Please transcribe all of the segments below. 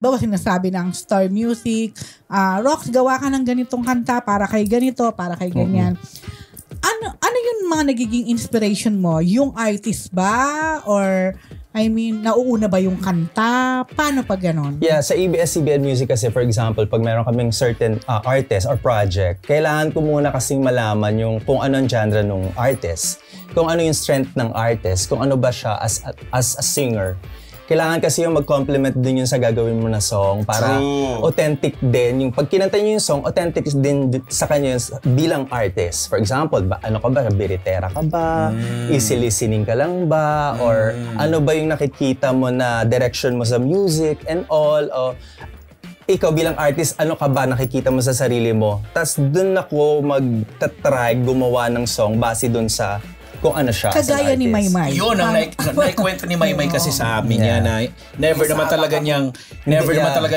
bawa sinasabi ng Star Music, Rox, gawa ka ng ganitong kanta para kay ganito, para kay ganyan. Ano yung mga nagiging inspiration mo? Yung artist ba? Or, I mean, nauuna ba yung kanta? Paano pag ganon? Yeah, sa ABS-CBN Music kasi, for example, pag meron kaming certain artist or project, kailangan ko muna kasing malaman yung kung ano ang genre ng artist, kung ano yung strength ng artist, kung ano ba siya as a singer. Kailangan kasi yung mag-complement din yun sa gagawin mo na song para authentic din. Yung pag kinanta nyo yung song, authentic din sa kanya bilang artist. For example, ano ka ba? Biritera ka ba? Easy listening ka lang ba? Or ano ba yung nakikita mo na direction mo sa music and all? O ikaw bilang artist, ano ka ba nakikita mo sa sarili mo? Tapos dun ako mag-try gumawa ng song base dun sa kung ano siya. Kagaya ni Maymay. Yun ang naikwento ni Maymay kasi sa amin niya na never naman talaga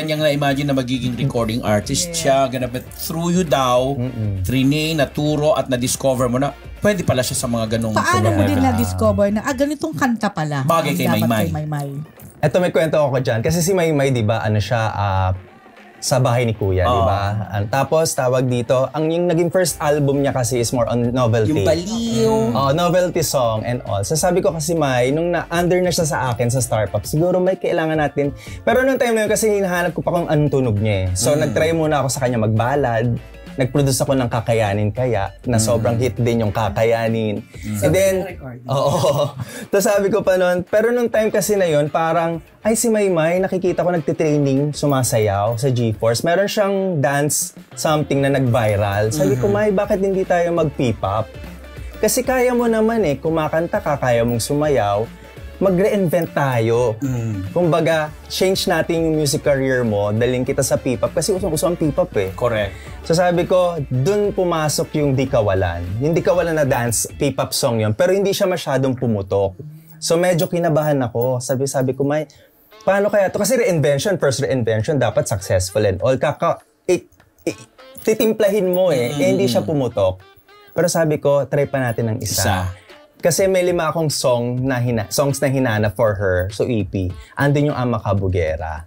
niyang na-imagine na magiging recording artist siya. But through you daw, training, naturo at na-discover mo na pwede pala siya sa mga ganong paano mo din na-discover na ganitong kanta pala? Bagay kay Maymay. Ito may kwento ako dyan. Kasi si Maymay, di ba, ano siya, sa bahay ni Kuya, di ba? Tapos, tawag dito, yung naging first album niya kasi is more on novelty. Yung baliw. Novelty song and all. So sabi ko kasi May, nung na-under na siya sa akin sa Star Pop, siguro may kailangan natin. Pero nung time na yun kasi hinahanap ko pa kung anong tunog niya eh. So nag-try muna ako sa kanya magbalad. Nag-produce ako ng Kakayanin Kaya, na sobrang hit din yung Kakayanin. And then, Tapos sabi ko pa noon, pero nung time kasi na yun, parang, ay si Maymay, nakikita ko nagtitraining, sumasayaw sa GeForce. Meron siyang dance something na nag-viral. Sabi ko, May, bakit hindi tayo mag-P-pop? Kasi kaya mo naman eh, kumakanta ka, kaya mong sumayaw, mag-reinvent tayo. Kumbaga, change natin yung music career mo, daling kita sa P-pop kasi usong-uso ang P-pop eh. Correct. So sabi ko, dun pumasok yung Di Kawalan. Yung Di Kawalan na dance, P-pop song yun, pero hindi siya masyadong pumutok. So medyo kinabahan ako. Sabi ko, May, paano kaya to? Kasi reinvention, first reinvention, dapat successful and all. Titimplahin mo eh, hindi siya pumutok. Pero sabi ko, try pa natin ng isa. Kasi may 5 akong songs na hinana for her, so EP. Andun yung Ama Kabugera.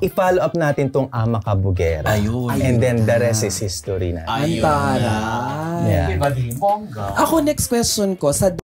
I-follow up natin tong Ama Kabugera. Ayun. And then the rest is history na. Ayun. Yeah. Ako next question ko, sa